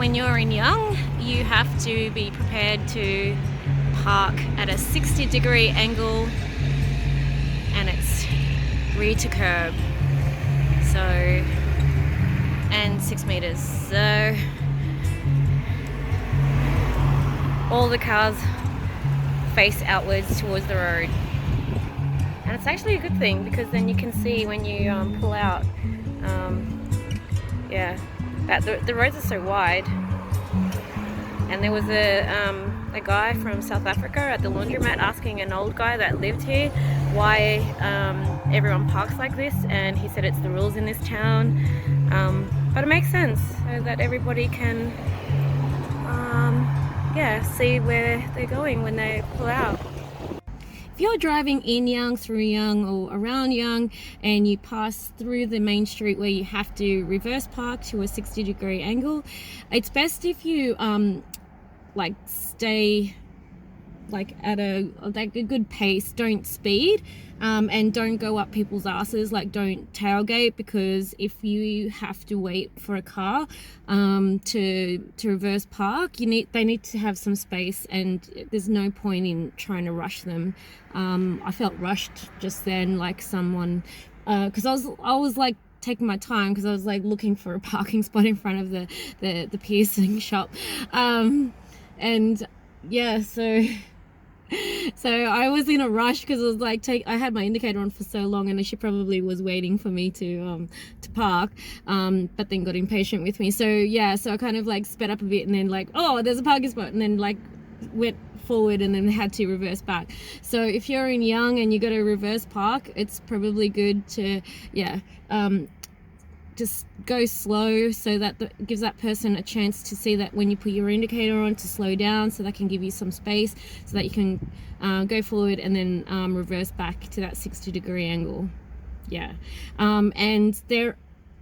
when you're in Young, you have to be prepared to park at a 60-degree angle, and it's rear to curb, so, and 6 meters, so all the cars face outwards towards the road. And it's actually a good thing, because then you can see when you pull out. Yeah, the roads are so wide. And there was a guy from South Africa at the laundromat asking an old guy that lived here why everyone parks like this, and he said it's the rules in this town. But it makes sense, so that everybody can yeah, see where they're going when they pull out. If you're driving in Young, through Young, or around Young, and you pass through the main street where you have to reverse park to a 60-degree angle, it's best if you like stay like at a good pace, don't speed, and don't go up people's asses, like don't tailgate, because if you have to wait for a car to reverse park, they need to have some space, and there's no point in trying to rush them. I felt rushed just then, like someone, because I was like taking my time, because I was like looking for a parking spot in front of the piercing shop, and yeah, so I was in a rush, because I was like, I had my indicator on for so long, and she probably was waiting for me to park, but then got impatient with me. So yeah, so I kind of like sped up a bit, and then like, oh, there's a parking spot, and then like went forward and then had to reverse back. So if you're in Young and you got to reverse park, it's probably good to just go slow, so that gives that person a chance to see that when you put your indicator on, to slow down, so that can give you some space, so that you can go forward and then reverse back to that 60-degree angle. Yeah, and there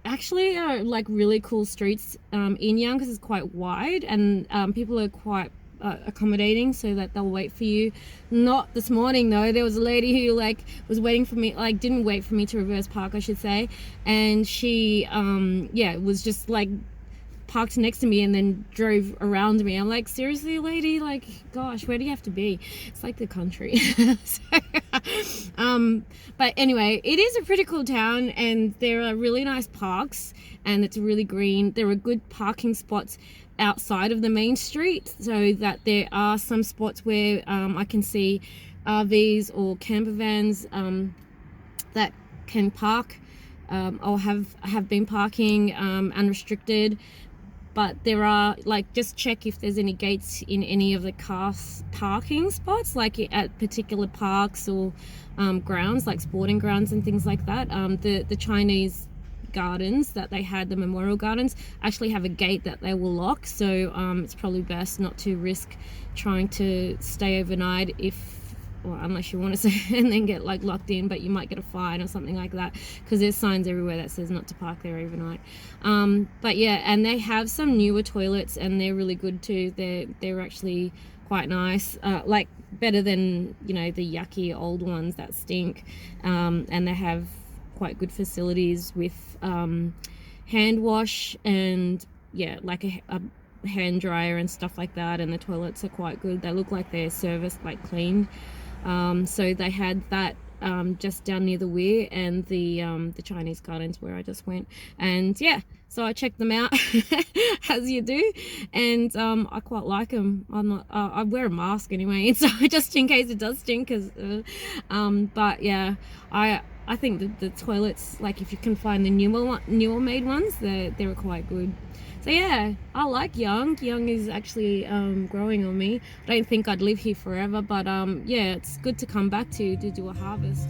actually are like really cool streets in Young, because it's quite wide, and people are quite accommodating, so that they'll wait for you. Not this morning though. There was a lady who like was waiting for me, like didn't wait for me to reverse park, I should say, and she yeah, was just like parked next to me and then drove around me. I'm like, seriously, lady, like, gosh, where do you have to be? It's like the country. So, but anyway, it is a pretty cool town, and there are really nice parks, and it's really green. There are good parking spots outside of the main street, so that there are some spots where I can see RVs or camper vans that can park, or have been parking unrestricted. But there are, like, just check if there's any gates in any of the car parking spots, like at particular parks or grounds, like sporting grounds and things like that. The Chinese gardens that they had, the memorial gardens, actually have a gate that they will lock, so it's probably best not to risk trying to stay overnight, unless you want to stay and then get like locked in, but you might get a fine or something like that, because there's signs everywhere that says not to park there overnight. But yeah, and they have some newer toilets, and they're really good too. They're actually quite nice, like better than, you know, the yucky old ones that stink, and they have quite good facilities with hand wash, and yeah, like a hand dryer and stuff like that, and the toilets are quite good. They look like they're serviced, like cleaned. So they had that just down near the Weir and the Chinese gardens where I just went, and yeah, so I checked them out as you do, and I quite like them. I wear a mask anyway, so just in case it does stink, but yeah, I think the toilets, like if you can find the newer made ones, they're quite good. So yeah, I like Young. Young is actually growing on me. I don't think I'd live here forever, but yeah, it's good to come back to do a harvest.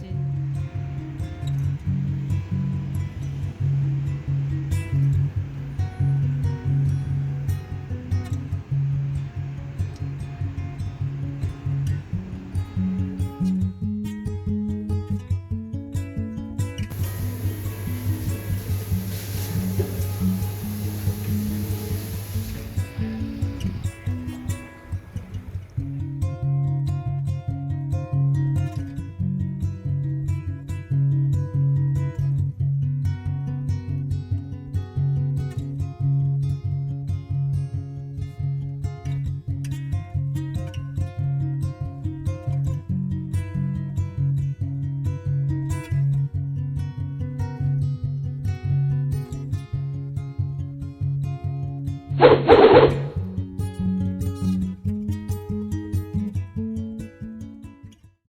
Bye.